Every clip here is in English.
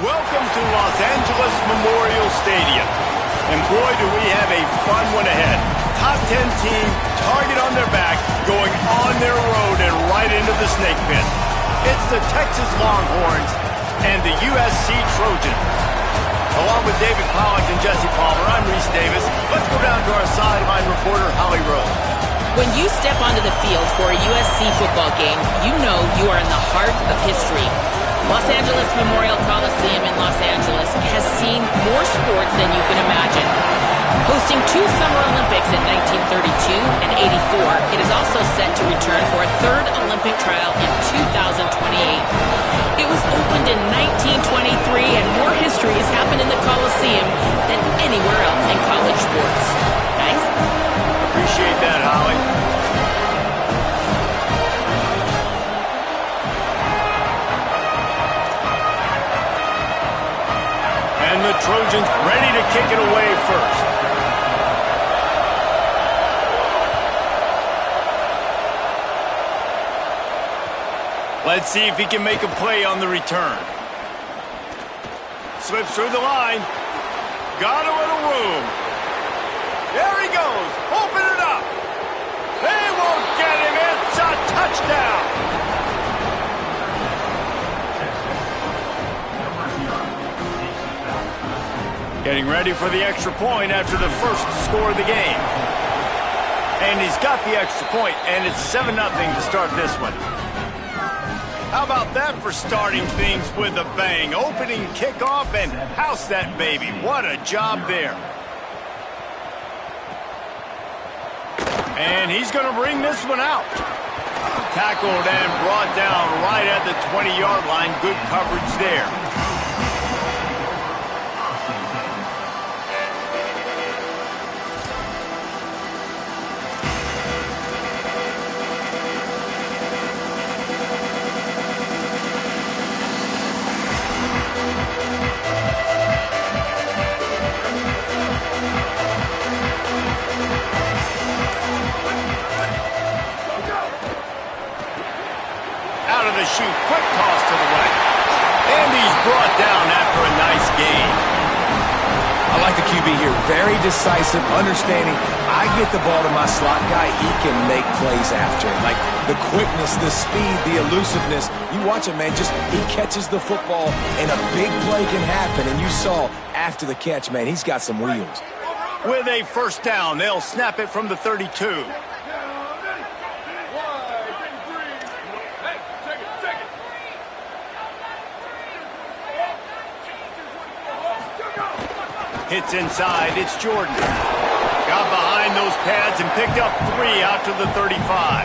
Welcome to Los Angeles Memorial Stadium. And boy, do we have a fun one ahead. Top 10 team, target on their back, going on their road and right into the snake pit. It's the Texas Longhorns and the USC Trojans. Along with David Pollack and Jesse Palmer, I'm Reese Davis. Let's go down to our sideline reporter, Holly Rose. When you step onto the field for a USC football game, you know you are in the heart of history. Los Angeles Memorial Coliseum in Los Angeles has seen more sports than you can imagine. Hosting 2 Summer Olympics in 1932 and 84, it is also set to return for a 3rd Olympic trial in 2028. It was opened in 1923, and more history has happened in the Coliseum than anywhere else in college sports. Guys? Appreciate that, Holly. And the Trojans ready to kick it away first. Let's see if he can make a play on the return. Slips through the line. Got a little room. There he goes. Open it up. They won't get him. It's a touchdown. Getting ready for the extra point after the first score of the game. And he's got the extra point, and it's 7-0 to start this one. How about that for starting things with a bang? Opening kickoff and house that baby. What a job there. And he's going to bring this one out. Tackled and brought down right at the 20-yard line. Good coverage there. Shoot, quick toss to the right. And he's brought down after a nice gain. I like the QB here. Very decisive, understanding. I get the ball to my slot guy, he can make plays after it. Like the quickness, the speed, the elusiveness. You watch it, man. Just he catches the football and a big play can happen. And you saw after the catch, man, he's got some wheels. With a first down, they'll snap it from the 32. Hits inside, it's Jordan. Got behind those pads and picked up 3 out to the 35.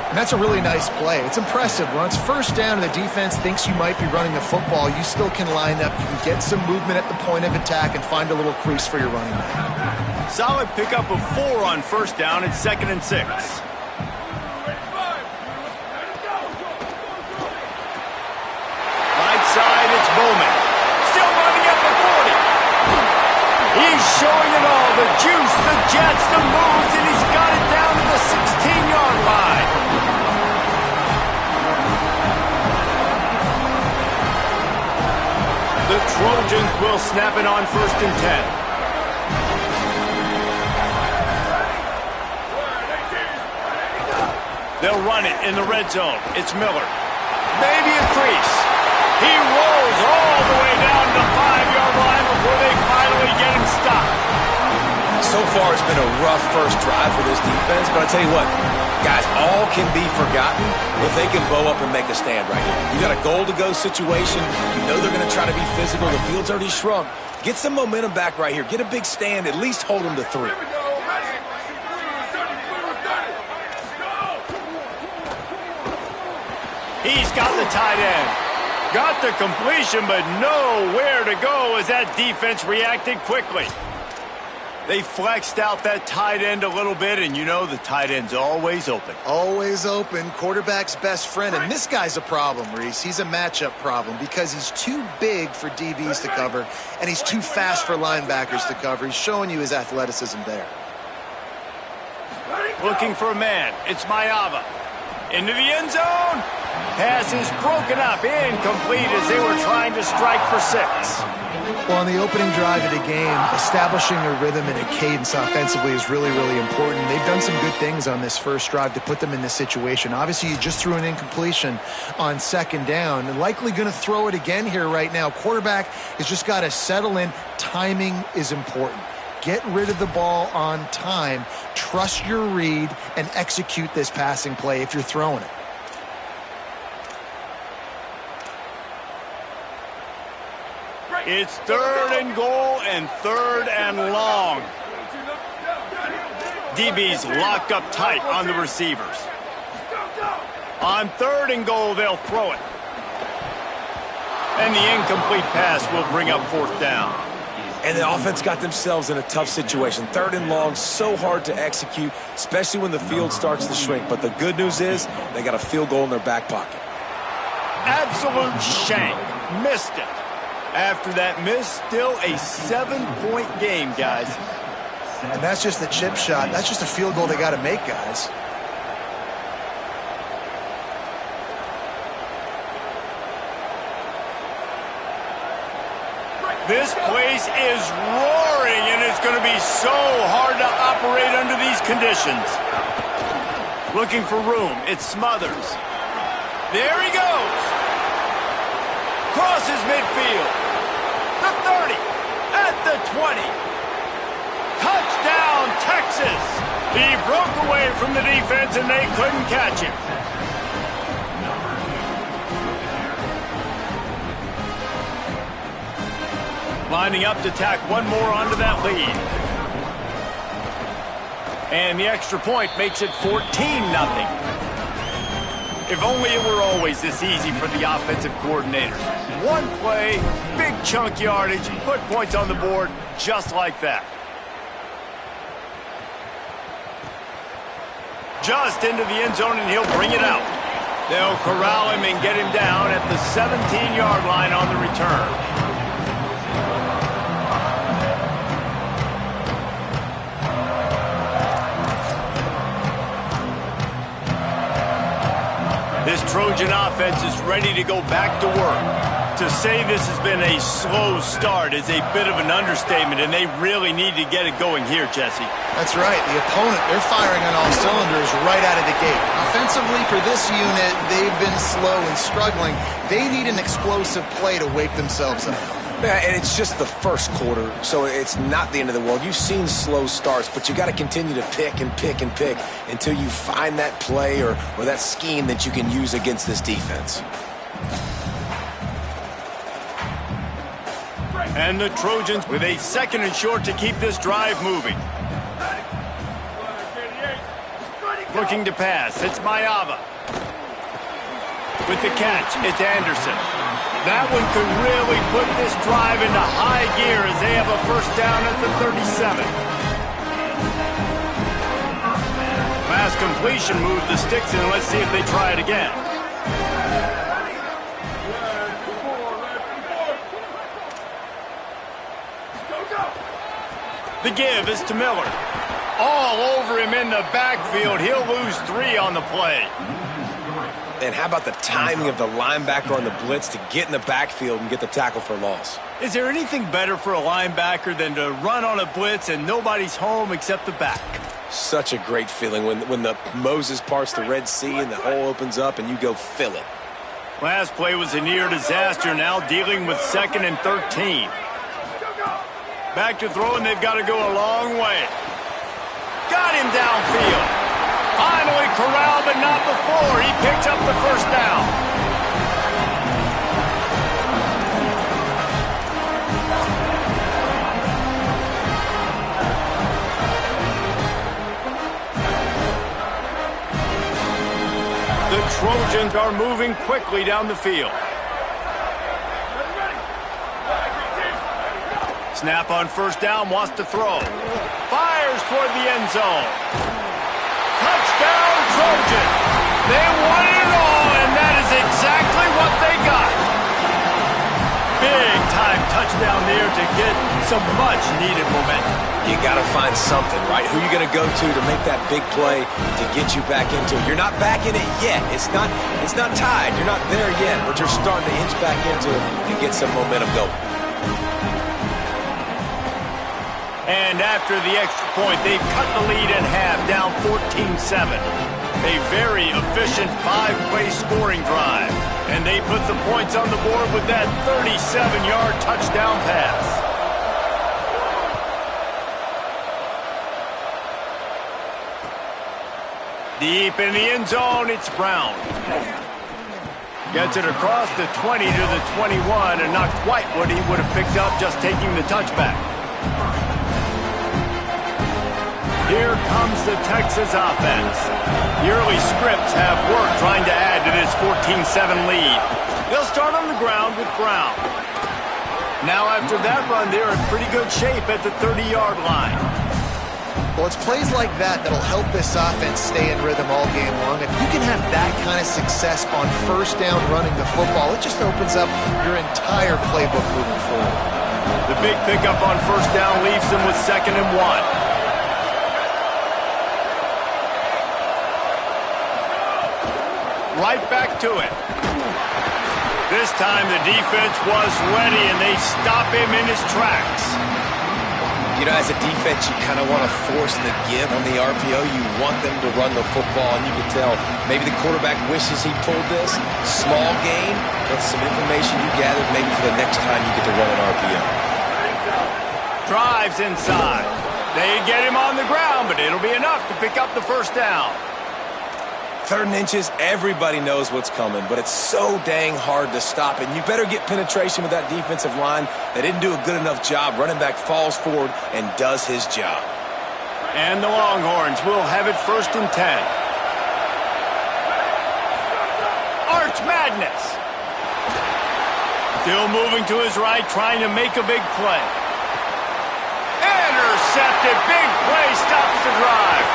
And that's a really nice play. It's impressive. When it's first down and the defense thinks you might be running the football, you still can line up. You can get some movement at the point of attack and find a little crease for your running back. Solid pickup of 4 on first down. It's 2nd and 6. Right side, it's Bowman. Still running at the 40. He's showing it all, the juice, the jets, the moves, and he's got it down to the 16-yard line. The Trojans will snap it on 1st and 10. They'll run it in the red zone. It's Miller. Maybe a crease. He rolls all the way down to the 5-yard line before they finally get him stopped. So far, it's been a rough first drive for this defense, but I tell you what, guys, all can be forgotten if they can bow up and make a stand right here. You got a goal-to-go situation. You know they're going to try to be physical. The field's already shrunk. Get some momentum back right here. Get a big stand. At least hold them to 3. He's got the tight end. Got the completion, but nowhere to go as that defense reacted quickly. They flexed out that tight end a little bit, and you know the tight end's always open. Always open. Quarterback's best friend. And this guy's a problem, Reese. He's a matchup problem because he's too big for DBs to cover, and he's too fast for linebackers to cover. He's showing you his athleticism there. Looking for a man. It's Mayava. Into the end zone. Pass is broken up, incomplete as they were trying to strike for 6. Well, on the opening drive of the game, establishing a rhythm and a cadence offensively is really, really important. They've done some good things on this first drive to put them in this situation. Obviously, you just threw an incompletion on second down and likely going to throw it again here right now. Quarterback has just got to settle in. Timing is important. Get rid of the ball on time. Trust your read and execute this passing play if you're throwing it. It's 3rd and goal and 3rd and long. DB's locked up tight on the receivers. On 3rd and goal, they'll throw it. And the incomplete pass will bring up 4th down. And the offense got themselves in a tough situation. 3rd and long, so hard to execute, especially when the field starts to shrink. But the good news is they got a field goal in their back pocket. Absolute shank. Missed it. After that miss, still a 7-point game, guys. And that's just the chip shot. That's just a field goal they got to make, guys. This place is roaring, and it's going to be so hard to operate under these conditions. Looking for room. It's Smothers. There he goes. Crosses midfield. The 30. At the 20. Touchdown, Texas. He broke away from the defense, and they couldn't catch him. Lining up to tack one more onto that lead. And the extra point makes it 14-0. If only it were always this easy for the offensive coordinators. One play, big chunk yardage, put points on the board just like that. Just into the end zone, and he'll bring it out. They'll corral him and get him down at the 17-yard line on the return. This Trojan offense is ready to go back to work. To say this has been a slow start is a bit of an understatement, and they really need to get it going here, Jesse. That's right. The opponent, they're firing on all cylinders right out of the gate. Offensively, for this unit, they've been slow and struggling. They need an explosive play to wake themselves up. Yeah, and it's just the first quarter, so it's not the end of the world. You've seen slow starts, but you got to continue to pick and pick and pick until you find that play or that scheme that you can use against this defense. And the Trojans with a 2nd and short to keep this drive moving. Looking to pass, it's Mayava. With the catch, it's Anderson. That one could really put this drive into high gear as they have a first down at the 37. Last completion moved the sticks in. Let's see if they try it again. The give is to Miller. All over him in the backfield. He'll lose 3 on the play. And how about the timing of the linebacker on the blitz to get in the backfield and get the tackle for loss? Is there anything better for a linebacker than to run on a blitz and nobody's home except the back? Such a great feeling when the Moses parts the Red Sea and the hole opens up and you go fill it. Last play was a near disaster, now dealing with 2nd and 13. Back to throw, and they've got to go a long way. Got him downfield. Finally corralled, but not before. He picks up the first down. The Trojans are moving quickly down the field. Snap on first down, wants to throw. Fires toward the end zone. Touchdown, Trojan. They wanted it all, and that is exactly what they got. Big-time touchdown there to get some much-needed momentum. You got to find something, right? Who are you going to go to make that big play to get you back into it? You're not back in it yet. It's not tied. You're not there yet, but you're starting to inch back into it and get some momentum going. And after the extra point, they've cut the lead in half, down 14-7. A very efficient 5-play scoring drive. And they put the points on the board with that 37-yard touchdown pass. Deep in the end zone, it's Brown. Gets it across the 20 to the 21, and not quite what he would have picked up just taking the touchback. Here comes the Texas offense. The early scripts have work trying to add to this 14-7 lead. They'll start on the ground with Brown. Now after that run, they're in pretty good shape at the 30-yard line. Well, it's plays like that that'll help this offense stay in rhythm all game long. If you can have that kind of success on first down running the football, it just opens up your entire playbook moving forward. The big pickup on first down leaves them with 2nd and 1. Right back to it. This time the defense was ready, and they stop him in his tracks. You know, as a defense, you kind of want to force the give on the RPO. You want them to run the football, and you can tell maybe the quarterback wishes he pulled this. Small gain, but some information you gathered maybe for the next time you get to run an RPO. Drives inside. They get him on the ground, but it'll be enough to pick up the first down. 3rd and inches, everybody knows what's coming, but it's so dang hard to stop. And you better get penetration with that defensive line. They didn't do a good enough job. Running back falls forward and does his job. And the Longhorns will have it 1st and 10. Arch Madness. Still moving to his right, trying to make a big play. Intercepted. Big play stops the drive.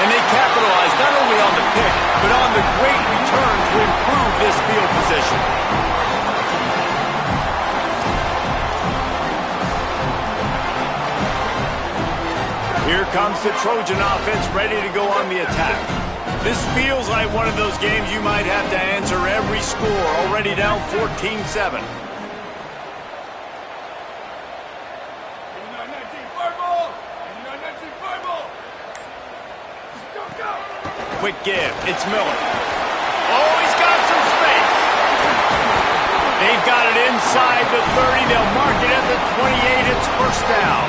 And they capitalize not only on the pick, but on the great return to improve this field position. Here comes the Trojan offense ready to go on the attack. This feels like one of those games you might have to answer every score, already down 14-7. Quick give. It's Miller. Oh, he's got some space. They've got it inside the 30. They'll mark it at the 28. It's first down.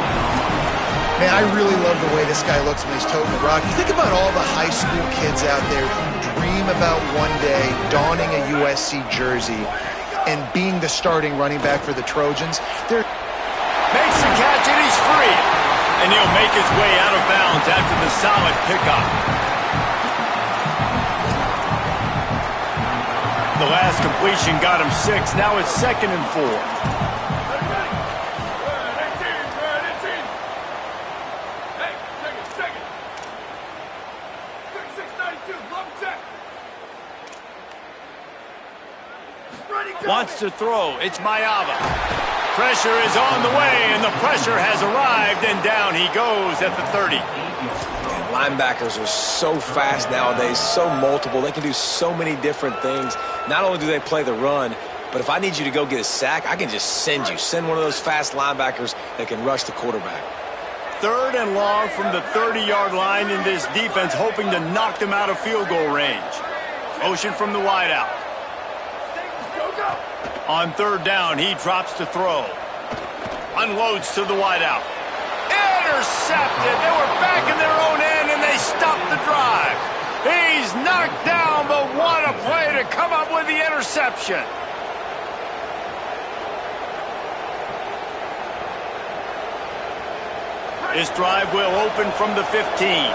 Man, I really love the way this guy looks when he's toting the rock. You think about all the high school kids out there who dream about one day donning a USC jersey and being the starting running back for the Trojans. Makes the catch, and he's free. And he'll make his way out of bounds after the solid pickup. The last completion got him 6. Now it's 2nd and 4. Wants to throw. It's Mayava. Pressure is on the way, and the pressure has arrived, and down he goes at the 30. Linebackers are so fast nowadays, so multiple. They can do so many different things. Not only do they play the run, but if I need you to go get a sack, I can just send you. Send one of those fast linebackers that can rush the quarterback. 3rd and long from the 30-yard line in this defense, hoping to knock them out of field goal range. Motion from the wideout. On 3rd down, he drops to throw. Unloads to the wideout. Intercepted. They were back in their own end, and they stopped the drive. He's knocked down, but what a play to come up with the interception. This drive will open from the 15.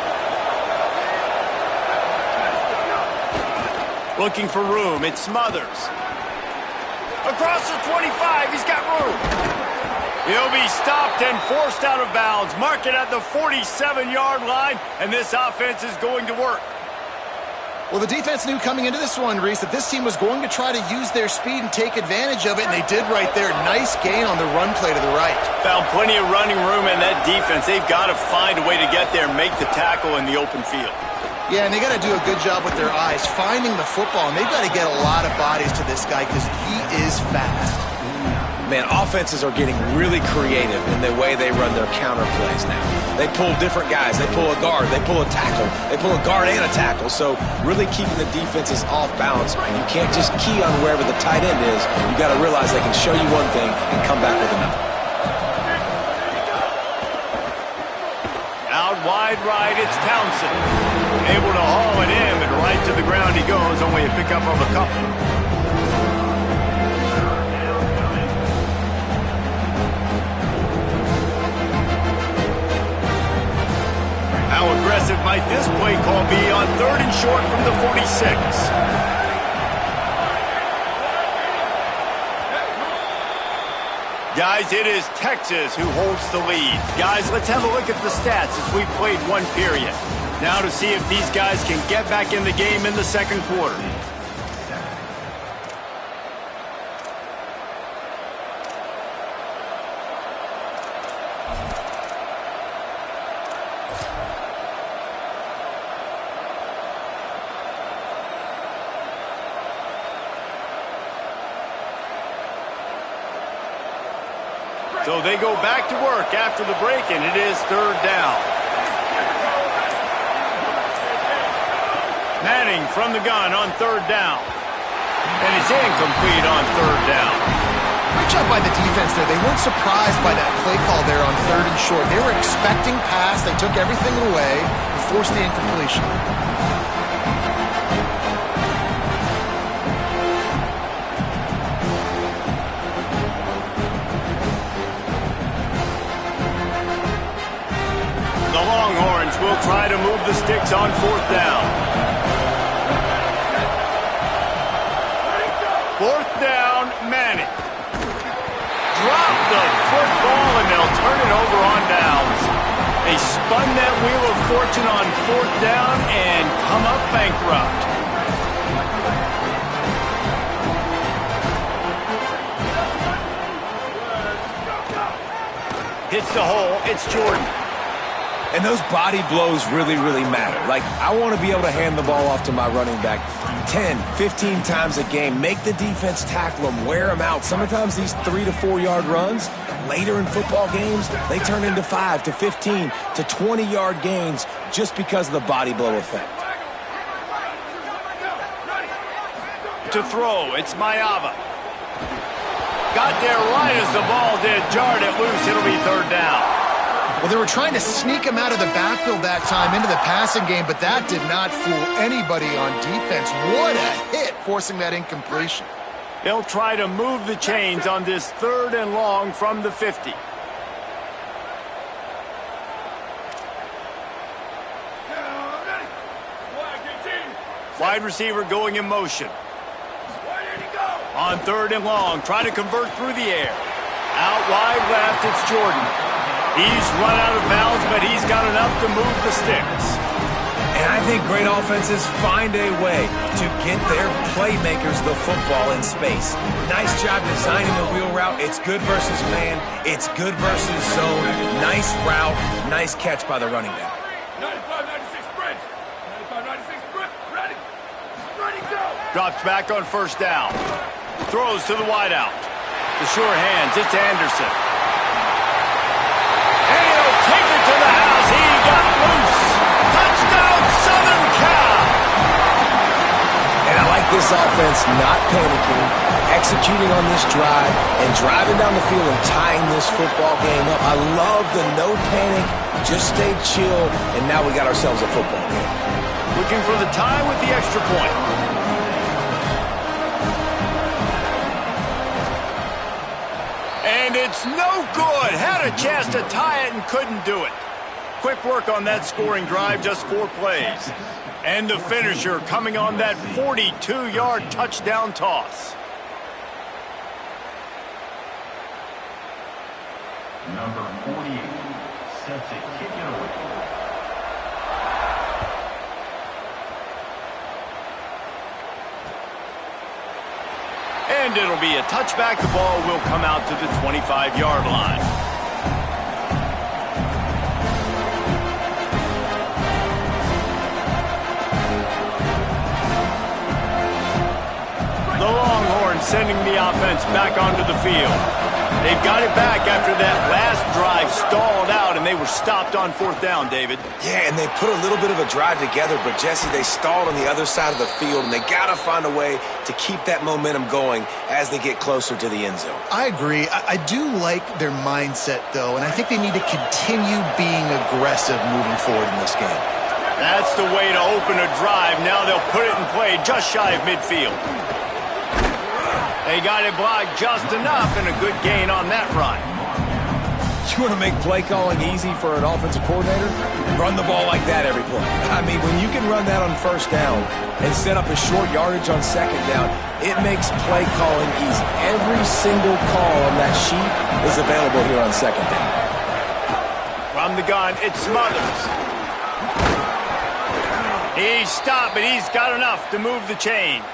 Looking for room. It's Smothers. Across the 25, he's got room. He'll be stopped and forced out of bounds. Mark it at the 47-yard line, and this offense is going to work. Well, the defense knew coming into this one, Reese, that this team was going to try to use their speed and take advantage of it, and they did right there. Nice gain on the run play to the right. Found plenty of running room in that defense. They've got to find a way to get there and make the tackle in the open field. Yeah, and they got to do a good job with their eyes, finding the football, and they've got to get a lot of bodies to this guy because he is fast. Man, offenses are getting really creative in the way they run their counter plays now. They pull different guys. They pull a guard. They pull a tackle. They pull a guard and a tackle. So really keeping the defenses off balance. You can't just key on wherever the tight end is. You got to realize they can show you one thing and come back with another. Out wide right, it's Townsend. Able to haul it in, and right to the ground he goes. Only a pickup of a couple. How aggressive might this play call be on 3rd and short from the 46? Guys, it is Texas who holds the lead. Guys, let's have a look at the stats as we've played one period. Now to see if these guys can get back in the game in the second quarter. So they go back to work after the break, and it is 3rd down. Manning from the gun on 3rd down. And it's incomplete on 3rd down. Great job by the defense there. They weren't surprised by that play call there on 3rd and short. They were expecting pass. They took everything away and forced the incompletion. The Longhorns will try to move the sticks on 4th down. 4th down, Manning. Drop the football, and they'll turn it over on downs. They spun that wheel of fortune on 4th down and come up bankrupt. Hits the hole. It's Jordan. And those body blows really, really matter. Like, I want to be able to hand the ball off to my running back 10, 15 times a game. Make the defense tackle them, wear them out. Sometimes these 3 to 4 yard runs, later in football games, they turn into 5 to 15 to 20 yard gains just because of the body blow effect. To throw, it's Mayava. Got there right as the ball did. Jarred it loose. It'll be 3rd down. Well, they were trying to sneak him out of the backfield that time into the passing game, but that did not fool anybody on defense. What a hit, forcing that incompletion. They'll try to move the chains on this 3rd and long from the 50. Wide receiver going in motion. On 3rd and long, trying to convert through the air. Out wide left, it's Jordan. He's run out of bounds, but he's got enough to move the sticks. And I think great offenses find a way to get their playmakers the football in space. Nice job designing the wheel route. It's good versus man. It's good versus zone. Nice route. Nice catch by the running back. 95-96 sprint. 95-96 sprint. Ready. Ready, go. Drops back on 1st down. Throws to the wideout. The sure hands. It's Anderson. And he'll take it to the house. He got loose. Touchdown, Southern Cal. And I like this offense not panicking, executing on this drive, and driving down the field and tying this football game up. I love the no panic, just stay chill, and now we got ourselves a football game. Looking for the tie with the extra point. And it's no good. Had a chance to tie it and couldn't do it. Quick work on that scoring drive, just 4 plays. And the finisher coming on that 42-yard touchdown toss. Number 48, set to kick it away. And it'll be a touchback. The ball will come out to the 25-yard line. The Longhorns sending the offense back onto the field. They've got it back after that last drive stalled out, and they were stopped on 4th down, David. Yeah, and they put a little bit of a drive together, but, Jesse, they stalled on the other side of the field, and they got to find a way to keep that momentum going as they get closer to the end zone. I agree. I do like their mindset, though, and I think they need to continue being aggressive moving forward in this game. That's the way to open a drive. Now they'll put it in play just shy of midfield. They got it blocked just enough, and a good gain on that run. You want to make play calling easy for an offensive coordinator? Run the ball like that every play. I mean, when you can run that on 1st down and set up a short yardage on 2nd down, it makes play calling easy. Every single call on that sheet is available here on 2nd down. From the gun, it's Smothers. He's stopped, but he's got enough to move the chain.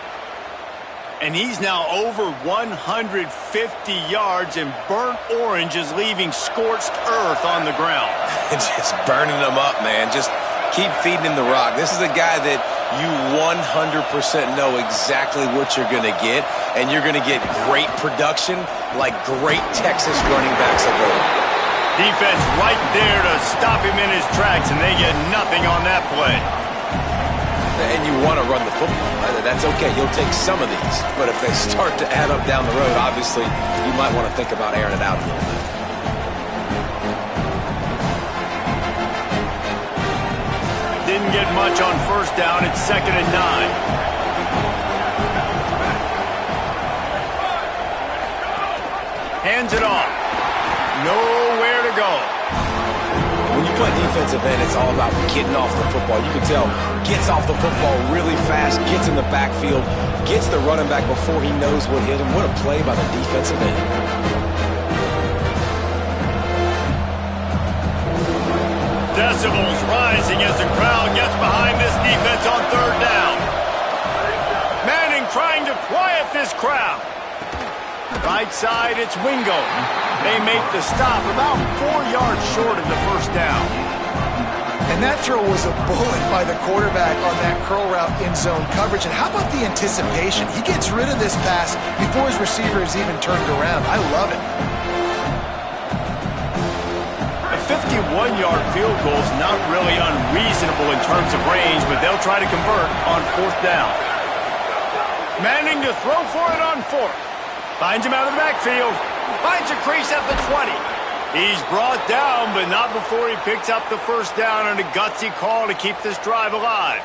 And he's now over 150 yards, and burnt orange is leaving scorched earth on the ground. Just burning them up, man. Just keep feeding him the rock. This is a guy that you 100% know exactly what you're going to get, and you're going to get great production like great Texas running backs have old. Defense right there to stop him in his tracks, and they get nothing on that play. And you want to run the football. That's okay. You'll take some of these. But if they start to add up down the road, obviously, you might want to think about airing it out a little bit. Didn't get much on 1st down. It's 2nd and 9. Hands it off. Nowhere to go. When you play defensive end, it's all about getting off the football. You can tell, gets off the football really fast, gets in the backfield, gets the running back before he knows what hit him. What a play by the defensive end. Decibels rising as the crowd gets behind this defense on 3rd down. Manning trying to quiet this crowd. Right side, it's Wingo. They make the stop about 4 yards short of the 1st down. And that throw was a bullet by the quarterback on that curl route in zone coverage. And how about the anticipation? He gets rid of this pass before his receiver is even turned around. I love it. A 51-yard field goal is not really unreasonable in terms of range, but they'll try to convert on 4th down. Manning to throw for it on 4th. Finds him out of the backfield. Finds a crease at the 20. He's brought down, but not before he picks up the 1st down and a gutsy call to keep this drive alive.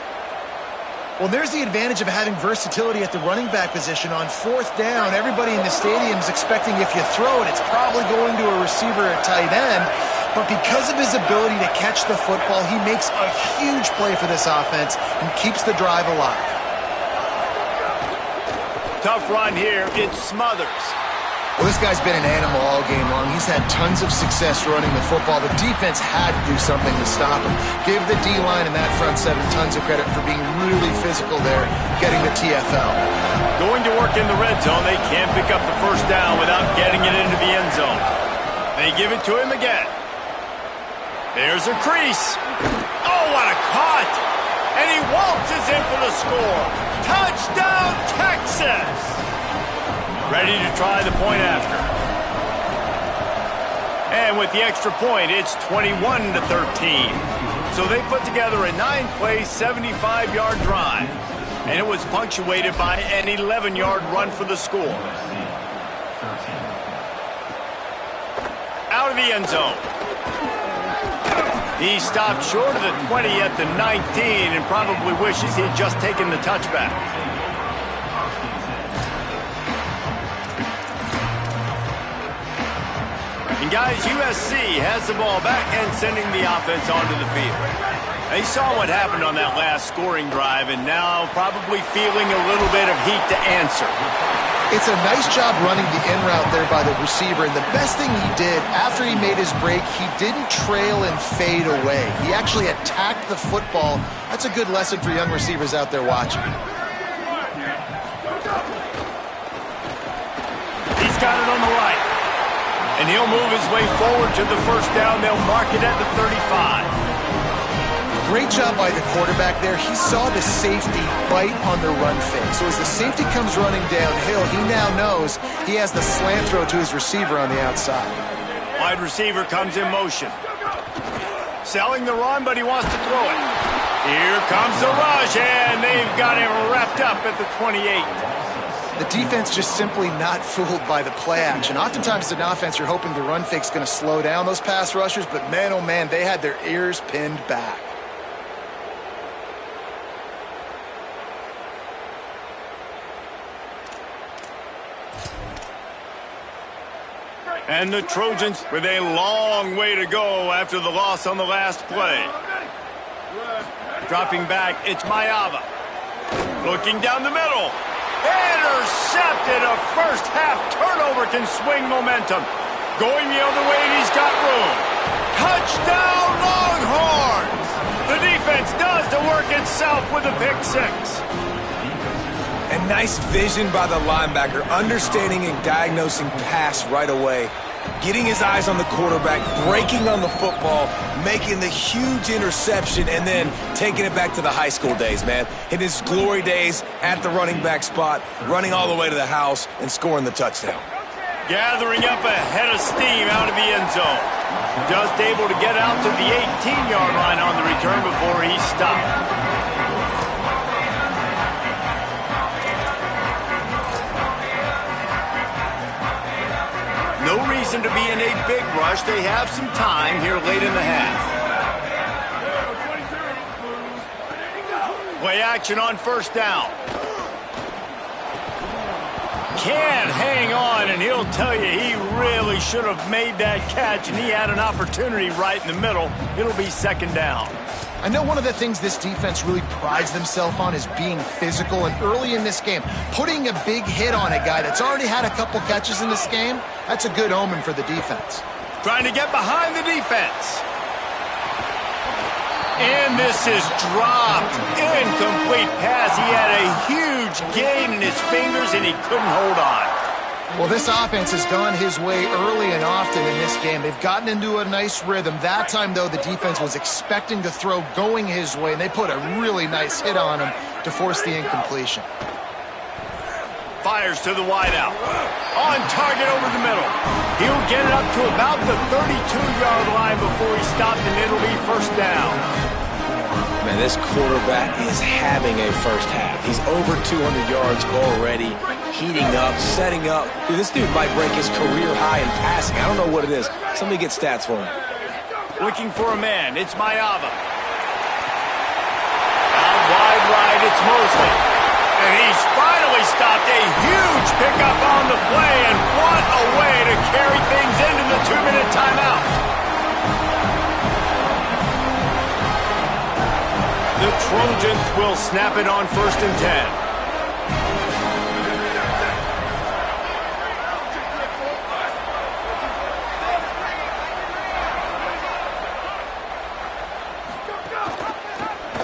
Well, there's the advantage of having versatility at the running back position. On 4th down, everybody in the stadium is expecting if you throw it, it's probably going to a receiver at tight end. But because of his ability to catch the football, he makes a huge play for this offense and keeps the drive alive. Tough run here. It's Smothers. Well, this guy's been an animal all game long. He's had tons of success running the football. The defense had to do something to stop him. Give the D-line and that front seven tons of credit for being really physical there, getting the TFL. Going to work in the red zone. They can't pick up the 1st down without getting it into the end zone. They give it to him again. There's a crease. Oh, what a cut! And he waltzes in for the score. Touchdown, Texas! Ready to try the point after. And with the extra point, it's 21-13. So they put together a 9-play, 75-yard drive. And it was punctuated by an 11-yard run for the score. Out of the end zone. He stopped short of the 20 at the 19 and probably wishes he'd just taken the touchback. And guys, USC has the ball back and sending the offense onto the field. They saw what happened on that last scoring drive and now probably feeling a little bit of heat to answer. It's a nice job running the in route there by the receiver, and the best thing he did after he made his break, he didn't trail and fade away. He actually attacked the football. That's a good lesson for young receivers out there watching. got it on the right. And he'll move his way forward to the first down. They'll mark it at the 35. Great job by the quarterback there. He saw the safety bite on the run fake. So as the safety comes running downhill, he now knows he has the slant throw to his receiver on the outside. Wide receiver comes in motion. Selling the run, but he wants to throw it. Here comes the rush, and they've got him wrapped up at the 28. The defense just simply not fooled by the play action. Oftentimes as an offense, you're hoping the run fake's going to slow down those pass rushers, but man, oh man, they had their ears pinned back. And the Trojans with a long way to go after the loss on the last play. Dropping back, it's Mayava. Looking down the middle. Intercepted. A first half turnover can swing momentum. Going the other way, and he's got room. Touchdown, Longhorns! The defense does the work itself with a pick six. And nice vision by the linebacker, understanding and diagnosing pass right away. Getting his eyes on the quarterback, breaking on the football, making the huge interception, and then taking it back to the high school days, man. In his glory days at the running back spot, running all the way to the house and scoring the touchdown. Gathering up a head of steam out of the end zone. Just able to get out to the 18-yard line on the return before he stopped. No reason to be in a big rush. They have some time here late in the half. Play action on first down. Can't hang on, and he'll tell you he really should have made that catch, and he had an opportunity right in the middle. It'll be second down. I know one of the things this defense really prides themselves on is being physical, and early in this game, putting a big hit on a guy that's already had a couple catches in this game, that's a good omen for the defense. Trying to get behind the defense. And this is dropped. Incomplete pass. He had a huge gain in his fingers, and he couldn't hold on. Well, this offense has gone his way early and often in this game. They've gotten into a nice rhythm. That time, though, the defense was expecting to throw going his way, and they put a really nice hit on him to force the incompletion. Fires to the wideout. On target over the middle. He'll get it up to about the 32-yard line before he stopped, and it'll be first down. Man, this quarterback is having a first half. He's over 200 yards already, heating up, setting up. Dude, this dude might break his career high in passing. I don't know what it is. Somebody get stats for him. Looking for a man. It's Mayava. Out wide right, it's Mosley. And he's finally stopped. A huge pickup on the play, and what a way to carry things into the 2-minute timeout. The Trojans will snap it on first and 10.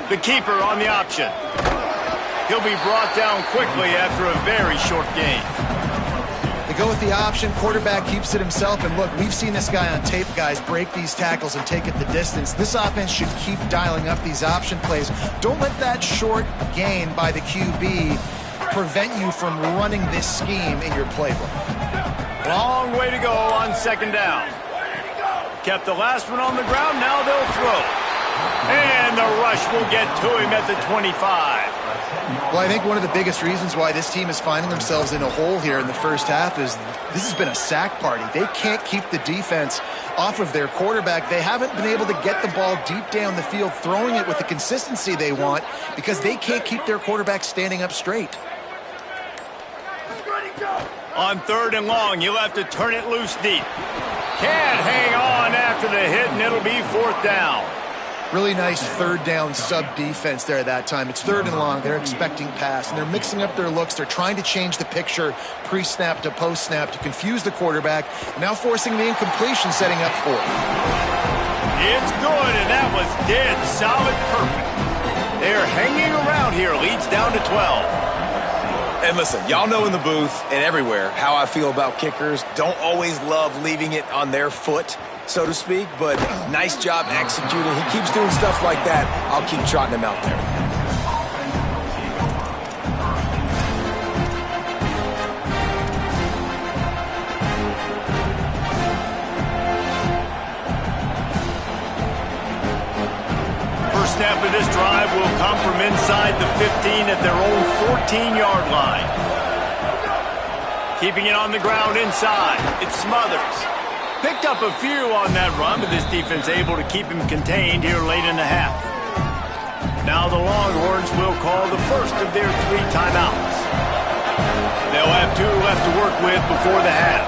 The keeper on the option. He'll be brought down quickly after a very short gain. They go with the option. Quarterback keeps it himself. And look, we've seen this guy on tape, guys, break these tackles and take it the distance. This offense should keep dialing up these option plays. Don't let that short gain by the QB prevent you from running this scheme in your playbook. Long way to go on second down. Kept the last one on the ground. Now they'll throw. And the rush will get to him at the 25. Well, I think one of the biggest reasons why this team is finding themselves in a hole here in the first half is this has been a sack party. They can't keep the defense off of their quarterback. They haven't been able to get the ball deep down the field, throwing it with the consistency they want because they can't keep their quarterback standing up straight. On third and long, you'll have to turn it loose deep. Can't hang on after the hit, and it'll be fourth down. Really nice third down sub-defense there that time. It's third and long. They're expecting pass, and they're mixing up their looks. They're trying to change the picture pre-snap to post-snap to confuse the quarterback, now forcing the incompletion, setting up for it. It's good, and that was dead solid perfect. They're hanging around here. Leads down to 12. And listen, y'all know in the booth and everywhere how I feel about kickers. Don't always love leaving it on their foot, so to speak, but nice job executing. He keeps doing stuff like that. I'll keep trotting him out there. First snap of this drive will come from inside the 15 at their own 14-yard line. Keeping it on the ground inside. It's Smothers. Picked up a few on that run, but this defense able to keep him contained here late in the half. Now the Longhorns will call the first of their 3 timeouts. They'll have 2 left to work with before the half.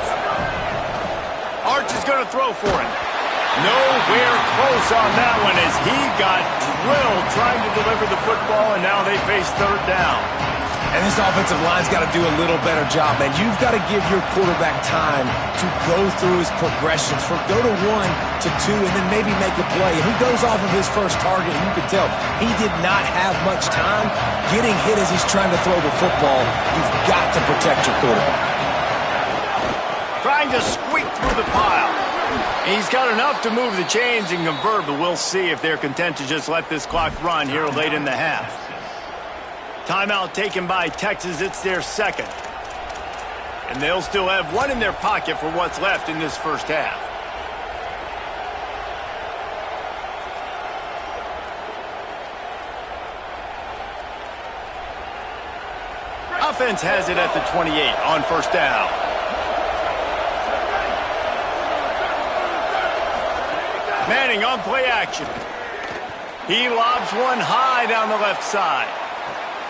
Arch is going to throw for it. Nowhere close on that one as he got drilled trying to deliver the football, and now they face third down. And this offensive line's got to do a little better job, man. You've got to give your quarterback time to go through his progressions. Go to 1 to 2 and then maybe make a play. And he goes off of his first target, and you can tell he did not have much time getting hit as he's trying to throw the football. You've got to protect your quarterback. Trying to squeak through the pile. He's got enough to move the chains and convert, but we'll see if they're content to just let this clock run here late in the half. Timeout taken by Texas. It's their second. And they'll still have 1 in their pocket for what's left in this first half. Offense has it at the 28 on first down. Manning on play action. He lobs one high down the left side.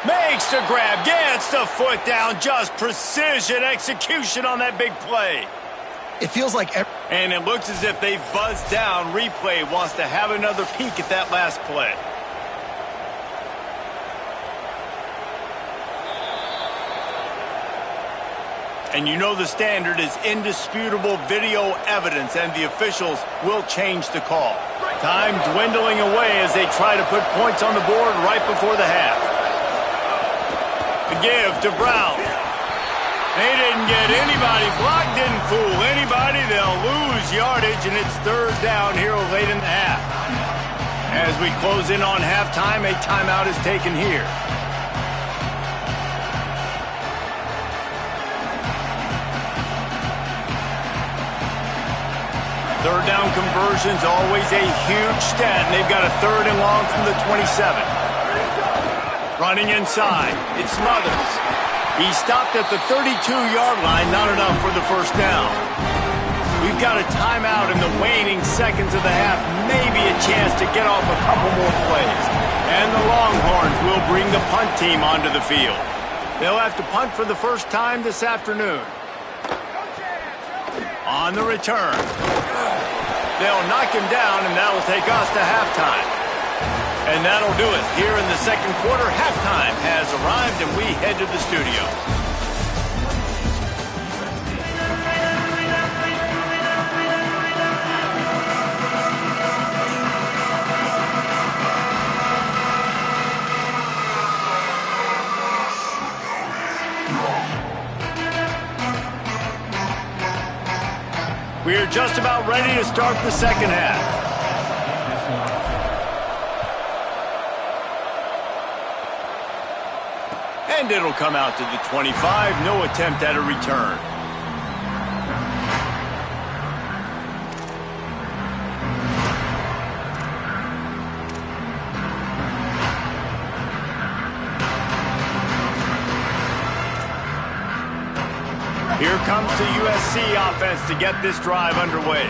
Makes the grab, gets the foot down, just precision execution on that big play. It feels like and it looks as if they've buzzed down. Replay wants to have another peek at that last play. And you know the standard is indisputable video evidence, and the officials will change the call. Time dwindling away as they try to put points on the board right before the half. The give to Brown. They didn't get anybody. Block didn't fool anybody. They'll lose yardage, and it's third down here late in the half. As we close in on halftime, a timeout is taken here. Third down conversion's always a huge stat, and they've got a 3rd and long from the 27. Running inside, it's Smothers. He stopped at the 32-yard line, not enough for the first down. We've got a timeout in the waning seconds of the half, maybe a chance to get off a couple more plays. And the Longhorns will bring the punt team onto the field. They'll have to punt for the first time this afternoon. On the return. They'll knock him down, and that'll take us to halftime. And that'll do it. Here in the second quarter, halftime has arrived, and we head to the studio. We're just about ready to start the second half. And it'll come out to the 25. No attempt at a return. Here comes the USC offense to get this drive underway.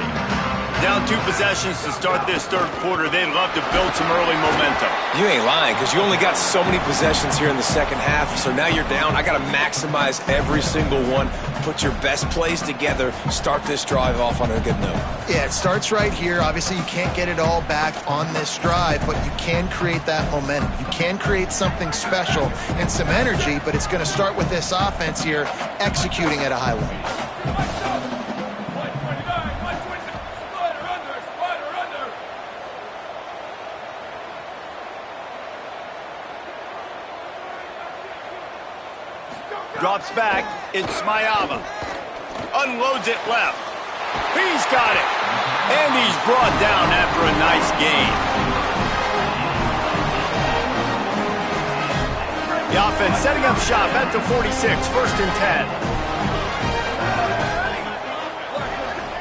Down 2 possessions to start this third quarter. They'd love to build some early momentum. You ain't lying, because you only got so many possessions here in the second half, so now you're down. I got to maximize every single one, put your best plays together, start this drive off on a good note. Yeah, it starts right here. Obviously, you can't get it all back on this drive, but you can create that momentum. You can create something special and some energy, but it's going to start with this offense here executing at a high level. Drops back. It's Smayava. Unloads it left. He's got it. And he's brought down after a nice gain. The offense setting up shop at the 46, 1st and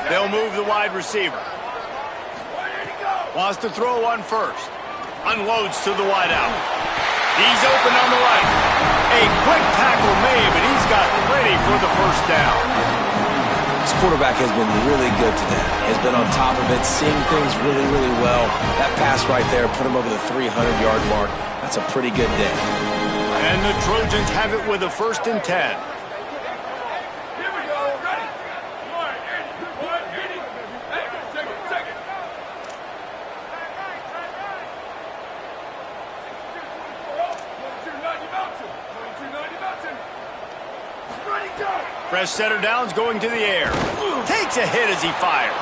10. They'll move the wide receiver. Wants to throw on first. Unloads to the wide out. He's open on the right. A quick tackle made, but he's got plenty for the first down. This quarterback has been really good today. Has been on top of it, seeing things really, really well. That pass right there put him over the 300-yard mark. That's a pretty good day. And the Trojans have it with a 1st and 10. Fresh setter downs going to the air. Takes a hit as he fires.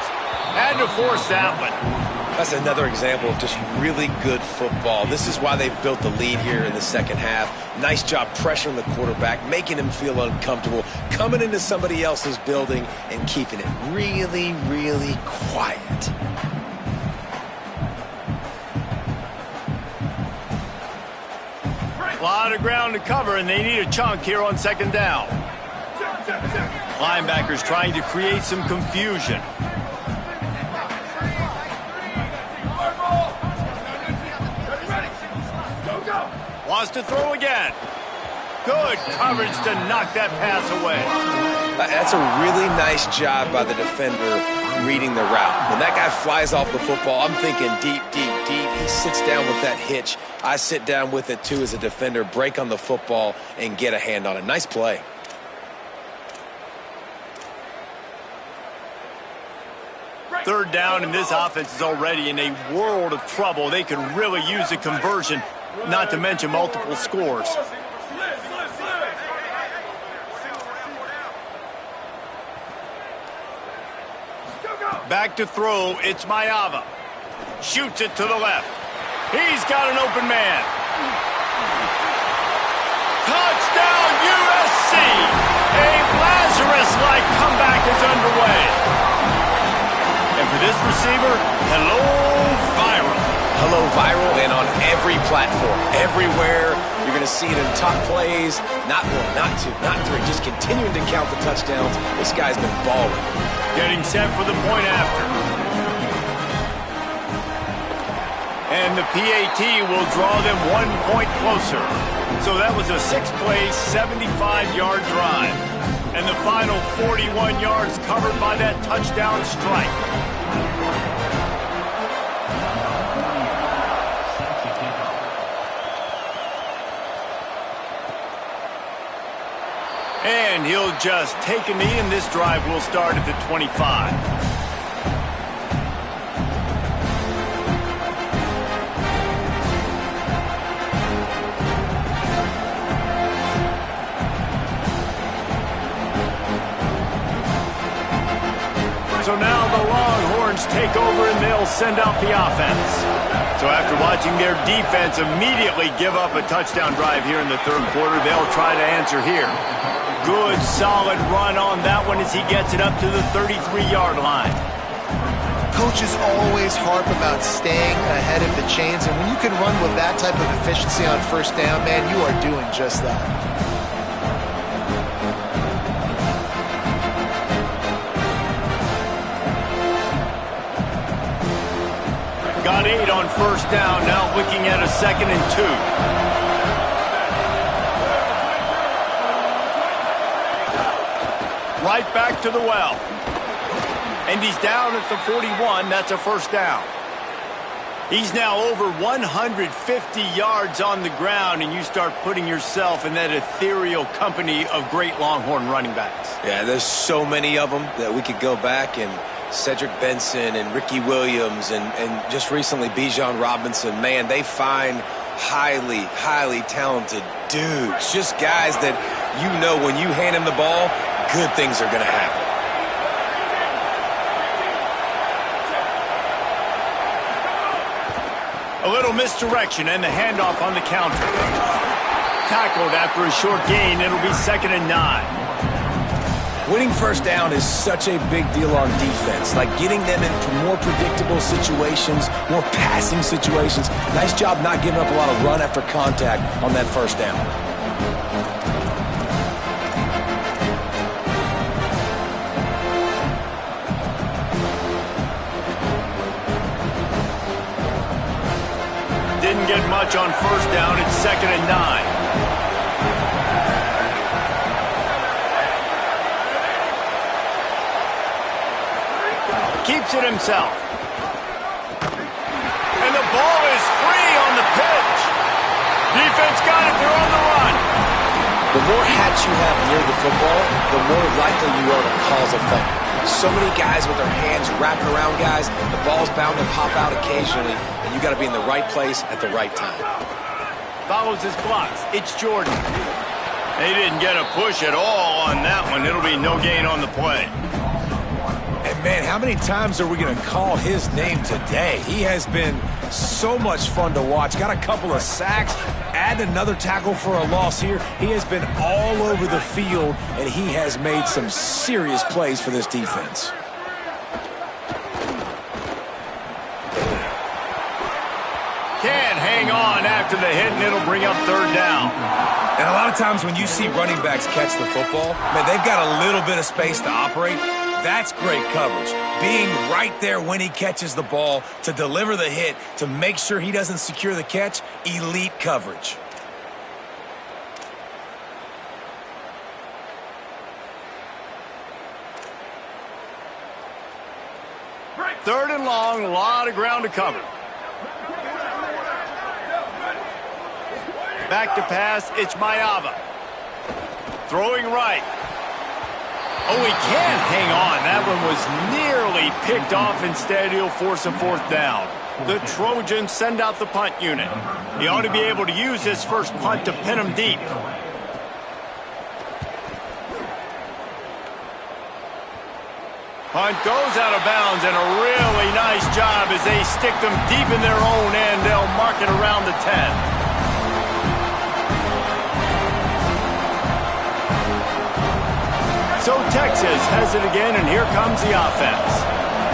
Had to force that one. That's another example of just really good football. This is why they've built the lead here in the second half. Nice job pressuring the quarterback, making him feel uncomfortable, coming into somebody else's building and keeping it really, really quiet. A lot of ground to cover, and they need a chunk here on 2nd down. Linebackers trying to create some confusion. Wants to throw again. Good coverage to knock that pass away. That's a really nice job by the defender reading the route. When that guy flies off the football, I'm thinking deep, deep, deep. He sits down with that hitch. I sit down with it too as a defender, break on the football, and get a hand on it. Nice play. Third down, and this offense is already in a world of trouble. They could really use a conversion, not to mention multiple scores. Back to throw, it's Mayava. Shoots it to the left. He's got an open man. Touchdown, USC! A Lazarus-like comeback is underway. And for this receiver, hello, viral. Hello, viral, and on every platform, everywhere. You're going to see it in top plays. Not one, not two, not three. Just continuing to count the touchdowns. This guy's been balling. Getting set for the point after. And the PAT will draw them 1 point closer. So that was a 6-play, 75-yard drive. And the final 41 yards covered by that touchdown strike. And he'll just take a knee, and this drive will start at the 25. So now the Longhorns take over, and they'll send out the offense. So after watching their defense immediately give up a touchdown drive here in the third quarter, they'll try to answer here. Good, solid run on that one as he gets it up to the 33-yard line. Coaches always harp about staying ahead of the chains, and when you can run with that type of efficiency on 1st down, man, you are doing just that. Got 8 on 1st down, now looking at a 2nd and 2. Right back to the well. And he's down at the 41. That's a 1st down. He's now over 150 yards on the ground, and you start putting yourself in that ethereal company of great Longhorn running backs. Yeah, there's so many of them that we could go back, and Cedric Benson and Ricky Williams and just recently Bijan Robinson. Man, they find highly, highly talented dudes. Just guys that you know when you hand him the ball, good things are going to happen. A little misdirection and the handoff on the counter. tackled after a short gain. It'll be 2nd and 9. Winning first down is such a big deal on defense. Like getting them into more predictable situations, more passing situations. Nice job not giving up a lot of run after contact on that first down. Didn't get much on first down. It's 2nd and 9. Keeps it himself. And the ball is free on the pitch. Defense got it. They're on the run. The more hats you have near the football, the more likely you are to cause a fumble. So many guys with their hands wrapping around guys, the ball's bound to pop out occasionally, and you got to be in the right place at the right time. Follows his blocks. It's Jordan. They didn't get a push at all on that one. It'll be no gain on the play. And man, how many times are we going to call his name today? He has been so much fun to watch. Got a couple of sacks, add another tackle for a loss here. He has been all over the field, and he has made some serious plays for this defense. Can't hang on after the hit, and it'll bring up 3rd down. And a lot of times when you see running backs catch the football, man, they've got a little bit of space to operate. That's great coverage. Being right there when he catches the ball to deliver the hit, to make sure he doesn't secure the catch, elite coverage. Third and long, a lot of ground to cover. Back to pass, it's Mayava. Throwing right. Oh, he can't hang on. That one was nearly picked off. Instead, he'll force a 4th down. The Trojans send out the punt unit. He ought to be able to use his first punt to pin him deep. Punt goes out of bounds, and a really nice job as they stick them deep in their own end. They'll mark it around the 10. So Texas has it again, and here comes the offense.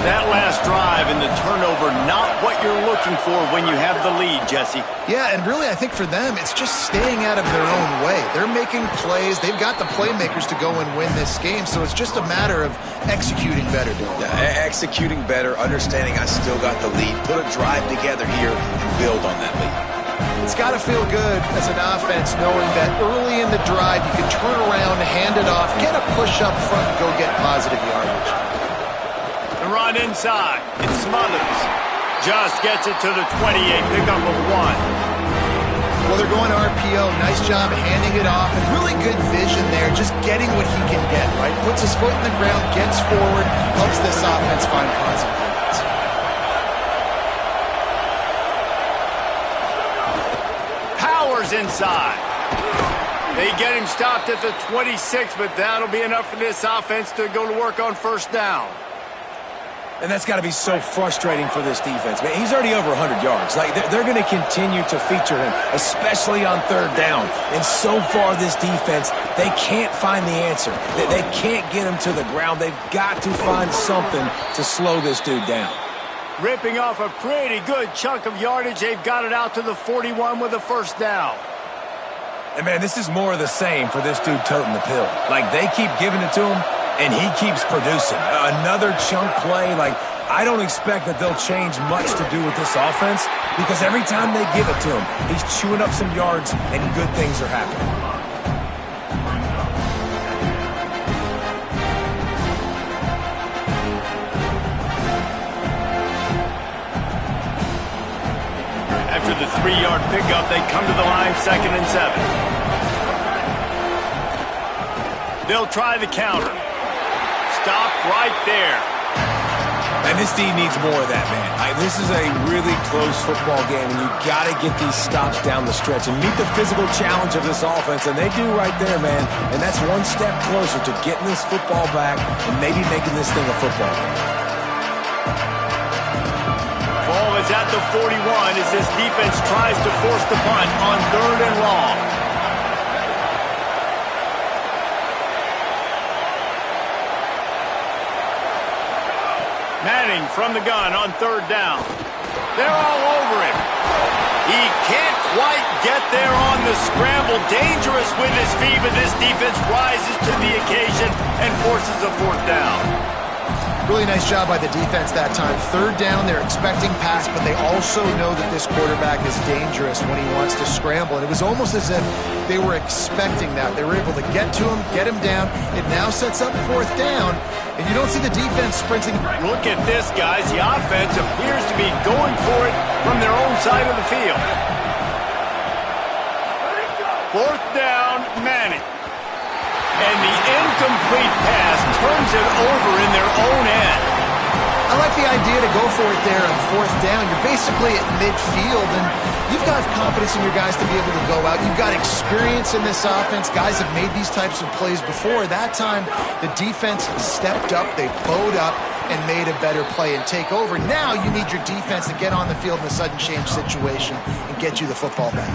That last drive and the turnover, not what you're looking for when you have the lead, Jesse. Yeah, and really I think for them, it's just staying out of their own way. They're making plays. They've got the playmakers to go and win this game, so it's just a matter of executing better, Dylan. Yeah, executing better, understanding I still got the lead. Put a drive together here and build on that lead. It's got to feel good as an offense knowing that early in the drive you can turn around, hand it off, get a push up front, and go get positive yardage. The run inside. It Smothers. Just gets it to the 28, pickup of 1. Well, they're going RPO. Nice job handing it off, and really good vision there, just getting what he can get, right? Puts his foot in the ground, gets forward, helps this offense find positive yards. Inside. They get him stopped at the 26, but that'll be enough for this offense to go to work on first down. And that's got to be so frustrating for this defense. Man, he's already over 100 yards. Like they're going to continue to feature him, especially on 3rd down. And so far, this defense, they can't find the answer. They can't get him to the ground. They've got to find something to slow this dude down. Ripping off a pretty good chunk of yardage. They've got it out to the 41 with a first down. And, man, this is more of the same for this dude toting the pill. Like, they keep giving it to him, and he keeps producing. Another chunk play. Like, I don't expect that they'll change much to do with this offense because every time they give it to him, he's chewing up some yards, and good things are happening. After the 3-yard pickup, they come to the line, 2nd and 7. They'll try the counter. Stopped right there. And this team needs more of that, man. This is a really close football game, and you got to get these stops down the stretch and meet the physical challenge of this offense, and they do right there, man. And that's one step closer to getting this football back and maybe making this thing a football game. Ball is at the 41 as this defense tries to force the punt on 3rd and long. Manning from the gun on third down. They're all over him. He can't quite get there on the scramble. Dangerous with his feet, but this defense rises to the occasion and forces a fourth down. Really nice job by the defense that time. Third down, they're expecting pass, but they also know that this quarterback is dangerous when he wants to scramble. And it was almost as if they were expecting that. They were able to get to him, get him down. It now sets up fourth down, and you don't see the defense sprinting. Look at this, guys. The offense appears to be going for it from their own side of the field. Fourth down, Manning. And the incomplete pass turns it over in their own end. I like the idea to go for it there on fourth down. You're basically at midfield, and you've got confidence in your guys to be able to go out. You've got experience in this offense. Guys have made these types of plays before. That time, the defense stepped up. They bowed up and made a better play and take over. Now you need your defense to get on the field in a sudden change situation and get you the football back.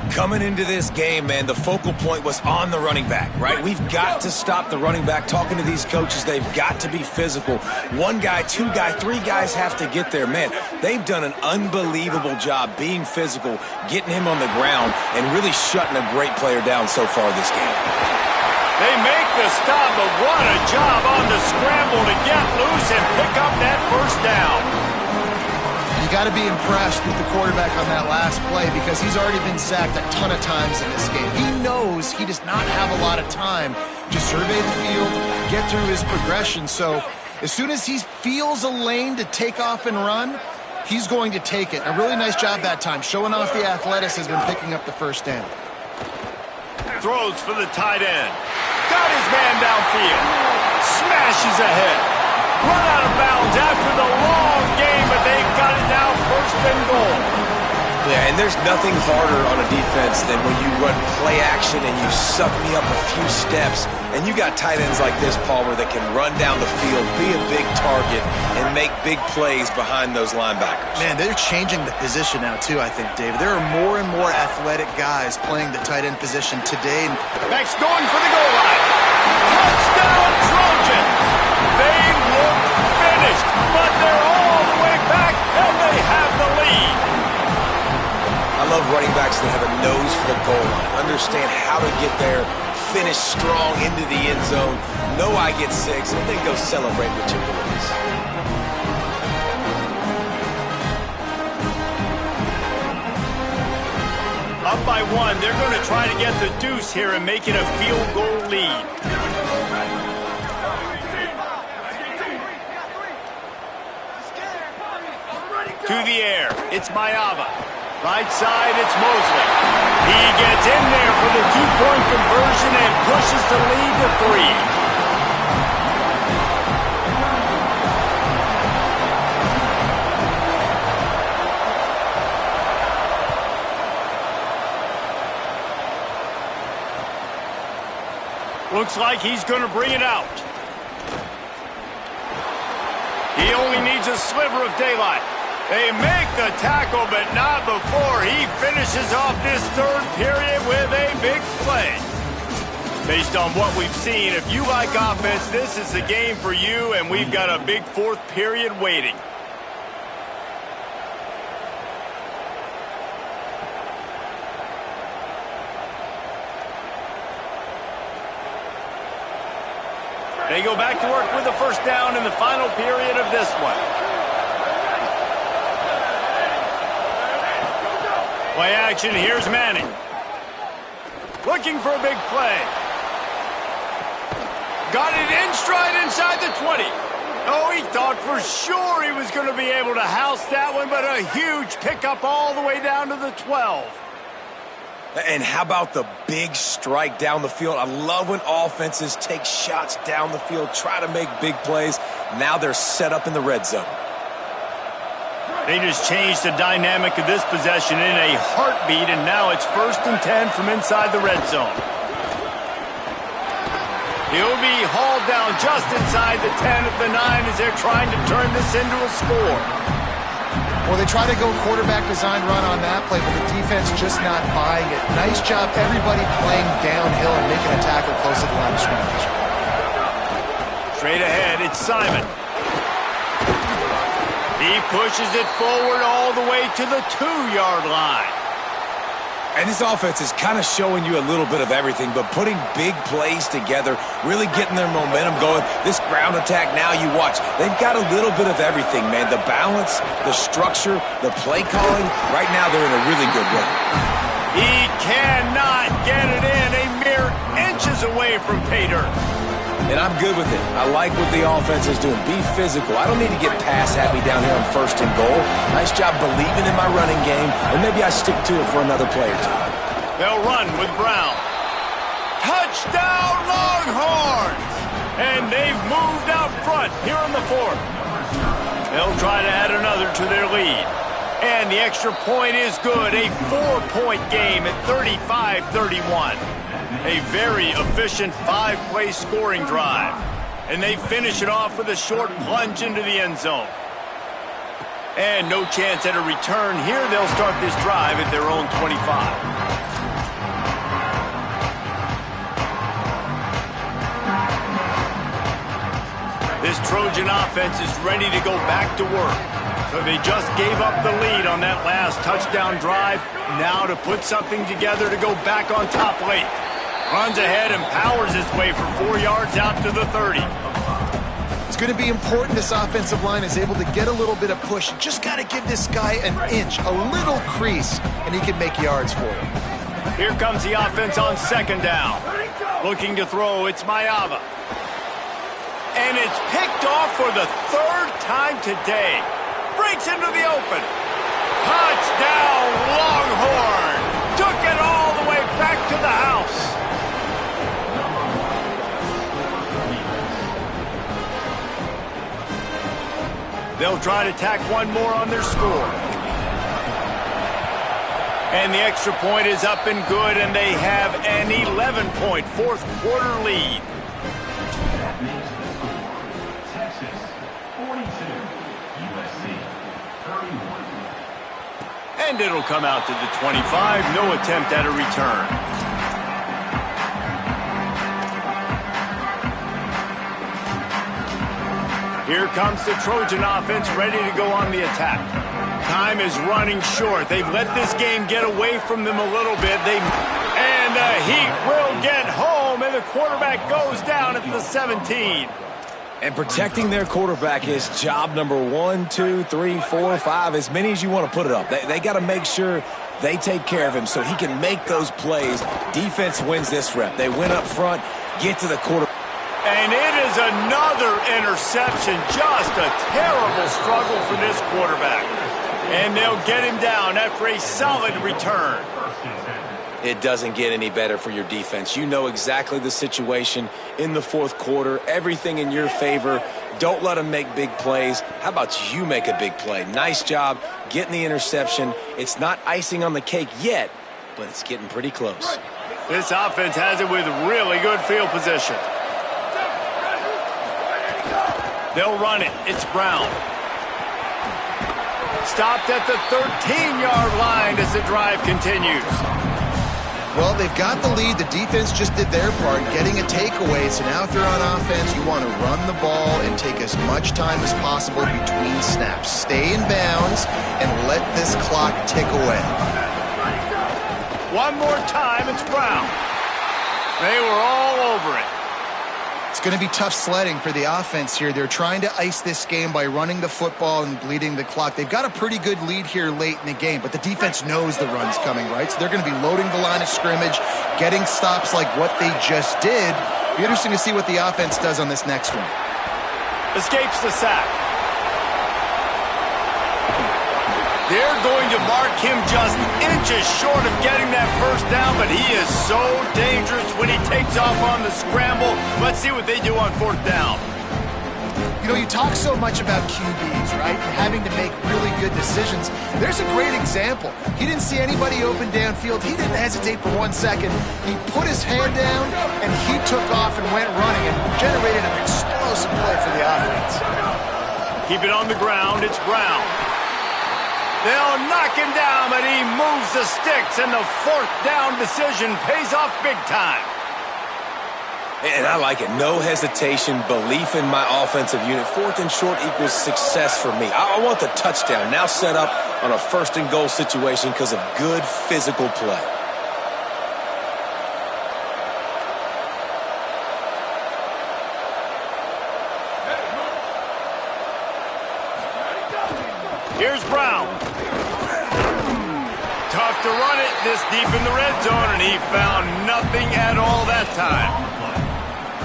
Coming into this game, man, the focal point was on the running back, right? We've got to stop the running back. Talking to these coaches, they've got to be physical. One guy, two guy, three guys have to get there. Man, they've done an unbelievable job being physical, getting him on the ground, and really shutting a great player down so far this game. They make the stop, but what a job on the scramble to get loose and pick up that first down. You got to be impressed with the quarterback on that last play because he's already been sacked a ton of times in this game. He knows he does not have a lot of time to survey the field, get through his progression. So as soon as he feels a lane to take off and run, he's going to take it. A really nice job that time, showing off the athleticism and picking up the first down. Throws for the tight end. Got his man downfield. Smashes ahead. Run out of bounds after the long game, but they've got it now first and goal. Yeah, and there's nothing harder on a defense than when you run play action and you suck me up a few steps, and you got tight ends like this, Palmer, that can run down the field, be a big target, and make big plays behind those linebackers. Man, they're changing the position now, too, I think, David. There are more and more athletic guys playing the tight end position today. Next, going for the goal line. Touchdown, Trojans! They look finished, but they're all the way back, and they have the lead. I love running backs that have a nose for the goal line, understand how to get there, finish strong into the end zone, know I get 6, and then go celebrate with your boys. Up by 1, they're going to try to get the deuce here and make it a field goal lead. To the air, it's Mayava. Right side, it's Mosley. He gets in there for the two-point conversion and pushes the lead to 3. Looks like he's going to bring it out. He only needs a sliver of daylight. They make the tackle, but not before he finishes off this third period with a big play. Based on what we've seen, if you like offense, this is the game for you, and we've got a big fourth period waiting. They go back to work with the first down in the final period of this one. Play action, here's Manning. Looking for a big play. Got it in stride inside the 20. Oh, he thought for sure he was going to be able to house that one, but a huge pickup all the way down to the 12. And how about the big strike down the field? I love when offenses take shots down the field, try to make big plays. Now they're set up in the red zone. They just changed the dynamic of this possession in a heartbeat, and now it's 1st and 10 from inside the red zone. He'll be hauled down just inside the 10 at the 9 as they're trying to turn this into a score. Well, they try to go quarterback design run on that play, but the defense just not buying it. Nice job, everybody playing downhill and making a tackle close to the line of scrimmage. Straight ahead, it's Simon. He pushes it forward all the way to the 2-yard line. And this offense is kind of showing you a little bit of everything, but putting big plays together, really getting their momentum going. This ground attack now, you watch, they've got a little bit of everything, man. The balance, the structure, the play calling. Right now, they're in a really good way. He cannot get it in, a mere inches away from pay dirt. And I'm good with it. I like what the offense is doing. Be physical. I don't need to get pass happy down here on 1st and goal. Nice job believing in my running game, and maybe I stick to it for another play or two. They'll run with Brown. Touchdown, Longhorns! And they've moved out front here in the 4th. They'll try to add another to their lead. And the extra point is good. A 4-point game at 35-31. A very efficient 5-play scoring drive. And they finish it off with a short plunge into the end zone. And no chance at a return here. They'll start this drive at their own 25. This Trojan offense is ready to go back to work. So they just gave up the lead on that last touchdown drive. Now to put something together to go back on top late. Runs ahead and powers his way for 4 yards out to the 30. It's going to be important this offensive line is able to get a little bit of push. You just got to give this guy an inch, a little crease, and he can make yards for you. Here comes the offense on 2nd down. Looking to throw, it's Mayava. And it's picked off for the 3rd time today. Breaks into the open. Touchdown, Longhorn! Took it all the way back to the house. They'll try to tack one more on their score. And the extra point is up and good, and they have an 11-point 4th quarter lead. Texas 42, USC 31. And it'll come out to the 25. No attempt at a return. Here comes the Trojan offense ready to go on the attack. Time is running short. They've let this game get away from them a little bit. And the Heat will get home, and the quarterback goes down at the 17. And protecting their quarterback is job number 1, 2, 3, 4, 5, as many as you want to put it up. They got to make sure they take care of him so he can make those plays. Defense wins this rep. They win up front, get to the quarterback. And it is another interception. Just a terrible struggle for this quarterback. And they'll get him down after a solid return. It doesn't get any better for your defense. You know exactly the situation in the 4th quarter. Everything in your favor. Don't let them make big plays. How about you make a big play? Nice job getting the interception. It's not icing on the cake yet, but it's getting pretty close. This offense has it with really good field position. They'll run it. It's Brown. Stopped at the 13-yard line as the drive continues. Well, they've got the lead. The defense just did their part, getting a takeaway. So now if you're on offense, you want to run the ball and take as much time as possible between snaps. Stay in bounds and let this clock tick away. One more time, it's Brown. They were all over it. It's going to be tough sledding for the offense here. They're trying to ice this game by running the football and bleeding the clock. They've got a pretty good lead here late in the game, but the defense knows the run's coming, right? So they're going to be loading the line of scrimmage, getting stops like what they just did. It'll be interesting to see what the offense does on this next one. Escapes the sack. They're going to mark him just inches short of getting that 1st down, but he is so dangerous when he takes off on the scramble. Let's see what they do on 4th down. You know, you talk so much about QBs, right? And having to make really good decisions. There's a great example. He didn't see anybody open downfield. He didn't hesitate for 1 second. He put his hand down, and he took off and went running and generated an explosive play for the offense. Keep it on the ground. It's Brown. They'll knock him down, but he moves the sticks, and the 4th down decision pays off big time. And I like it. No hesitation, belief in my offensive unit. 4th and short equals success for me. I want the touchdown now set up on a 1st and goal situation because of good physical play. Here's Brown. Tough to run it this deep in the red zone, and he found nothing at all that time.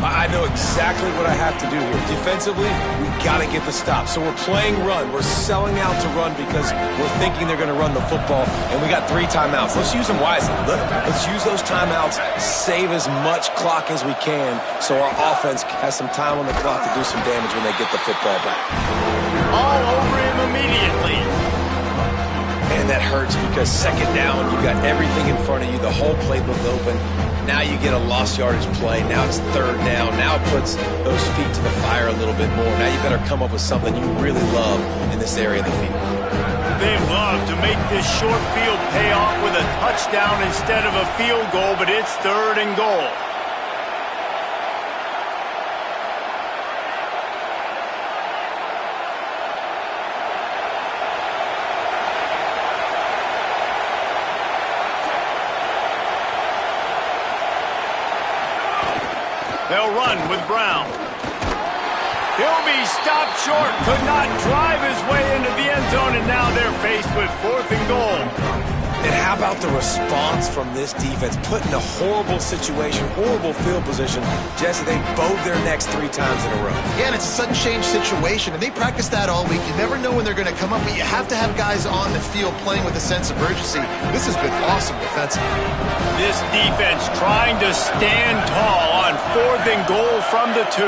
I know exactly what I have to do here. Defensively, we got to get the stop. So we're playing run. We're selling out to run because we're thinking they're going to run the football, and we got 3 timeouts. Let's use them wisely. Let's use those timeouts, save as much clock as we can so our offense has some time on the clock to do some damage when they get the football back. All over him immediately. And that hurts because 2nd down, you've got everything in front of you, the whole playbook open. Now you get a lost yardage play. Now it's 3rd down. Now it puts those feet to the fire a little bit more. Now you better come up with something you really love in this area of the field. They love to make this short field pay off with a touchdown instead of a field goal, but it's 3rd and goal. They'll run with Brown. He'll be stopped short. Could not drive his way into the end zone, and now they're faced with 4th and goal. And how about the response from this defense? Put in a horrible situation, horrible field position. Jesse, they bowed their necks 3 times in a row. Yeah, and it's a sudden change situation, and they practice that all week. You never know when they're going to come up, but you have to have guys on the field playing with a sense of urgency. This has been awesome defensively. This defense trying to stand tall on 4th and goal from the 2.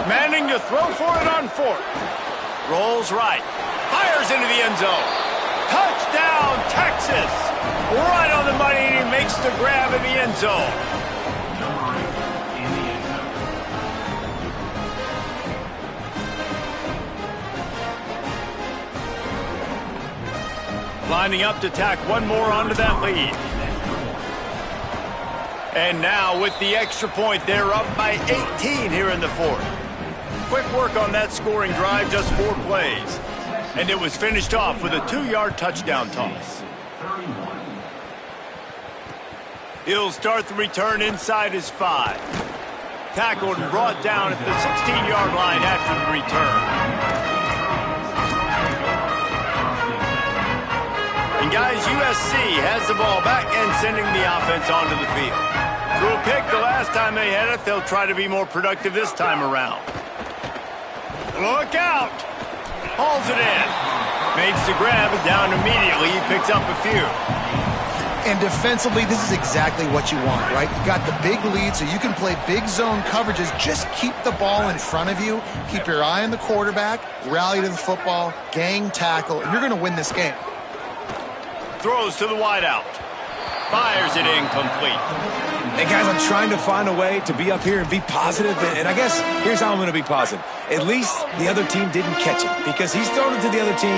Manning to throw for it on 4th. Rolls right. Fires into the end zone. Touchdown, Texas. Right on the money, and he makes the grab in the end zone. Lining up to tack one more onto that lead. And now with the extra point, they're up by 18 here in the 4th. Quick work on that scoring drive, just 4 plays. And it was finished off with a 2-yard touchdown toss. He'll start the return inside his 5. Tackled and brought down at the 16-yard line after the return. And guys, USC has the ball back and sending the offense onto the field. Threw a pick the last time they had it. They'll try to be more productive this time around. Look out! Hauls it in. Makes the grab and down immediately. He picks up a few. And defensively, this is exactly what you want, right? You got the big lead, so you can play big zone coverages. Just keep the ball in front of you. Keep your eye on the quarterback. Rally to the football. Gang tackle. And you're going to win this game. Throws to the wideout. Fires it incomplete. Hey, guys, I'm trying to find a way to be up here and be positive, and I guess here's how I'm going to be positive. At least the other team didn't catch it because he's thrown it to the other team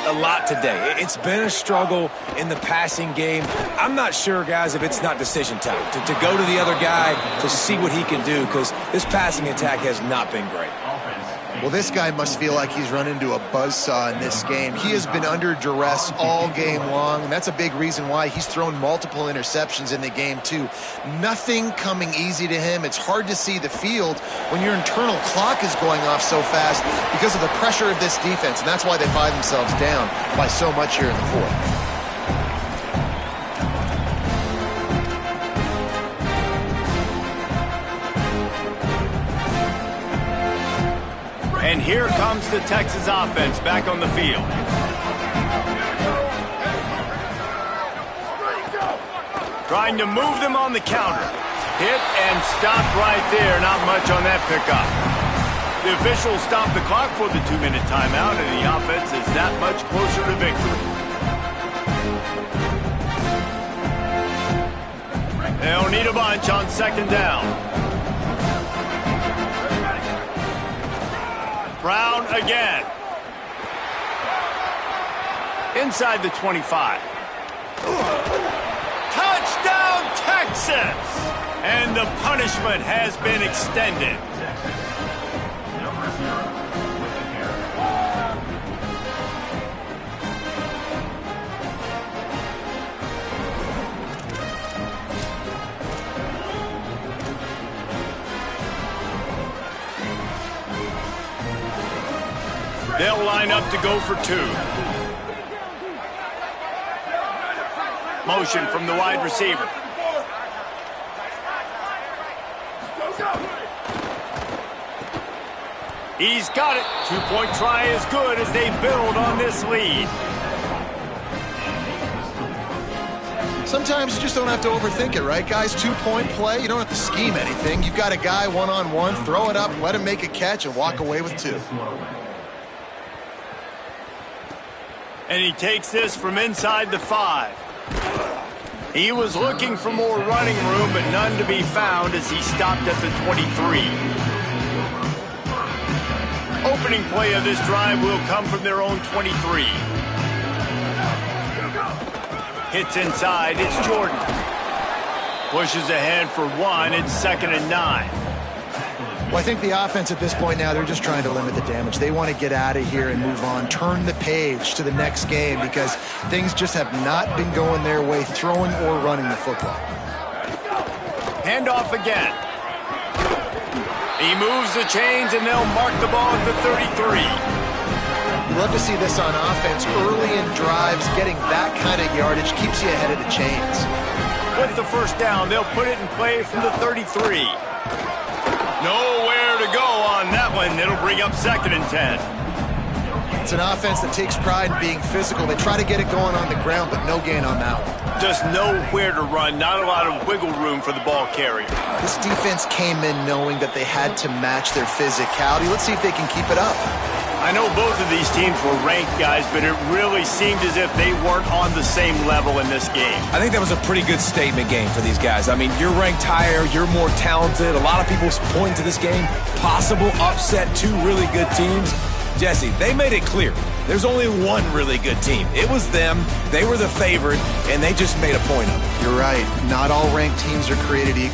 a lot today. It's been a struggle in the passing game. I'm not sure, guys, if it's not decision time to go to the other guy to see what he can do because this passing attack has not been great. Well, this guy must feel like he's run into a buzzsaw in this game. He has been under duress all game long, and that's a big reason why he's thrown multiple interceptions in the game, too. Nothing coming easy to him. It's hard to see the field when your internal clock is going off so fast because of the pressure of this defense, and that's why they find themselves down by so much here in the 4th. And here comes the Texas offense back on the field. Trying to move them on the counter. Hit and stopped right there. Not much on that pickup. The officials stopped the clock for the 2-minute timeout, and the offense is that much closer to victory. They'll need a bunch on 2nd down. Brown again. inside the 25. Touchdown, Texas! And the punishment has been extended. Number 0 with the carry. They'll line up to go for 2. Motion from the wide receiver. He's got it. 2-point try is good as they build on this lead. Sometimes you just don't have to overthink it, right, guys? 2-point play, you don't have to scheme anything. You've got a guy one-on-one, throw it up, let him make a catch, and walk away with 2. And he takes this from inside the 5. He was looking for more running room, but none to be found as he stopped at the 23. Opening play of this drive will come from their own 23. Hits inside, it's Jordan. Pushes ahead for 1, it's 2nd and 9. Well, I think the offense at this point now, they're just trying to limit the damage. They want to get out of here and move on, turn the page to the next game because things just have not been going their way, throwing or running the football. Handoff again. He moves the chains and they'll mark the ball at the 33. You love to see this on offense. Early in drives, getting that kind of yardage keeps you ahead of the chains. With the first down, they'll put it in play from the 33. Nowhere to go on that one. It'll bring up 2nd and 10. It's an offense that takes pride in being physical. They try to get it going on the ground, but no gain on that one. Just nowhere to run. Not a lot of wiggle room for the ball carrier. This defense came in knowing that they had to match their physicality. Let's see if they can keep it up. I know both of these teams were ranked, guys, but it really seemed as if they weren't on the same level in this game. I think that was a pretty good statement game for these guys. I mean, you're ranked higher, you're more talented. A lot of people point to this game, possible upset, 2 really good teams. Jesse, they made it clear. There's only one really good team. It was them. They were the favorite, and they just made a point of it. You're right. Not all ranked teams are created equal.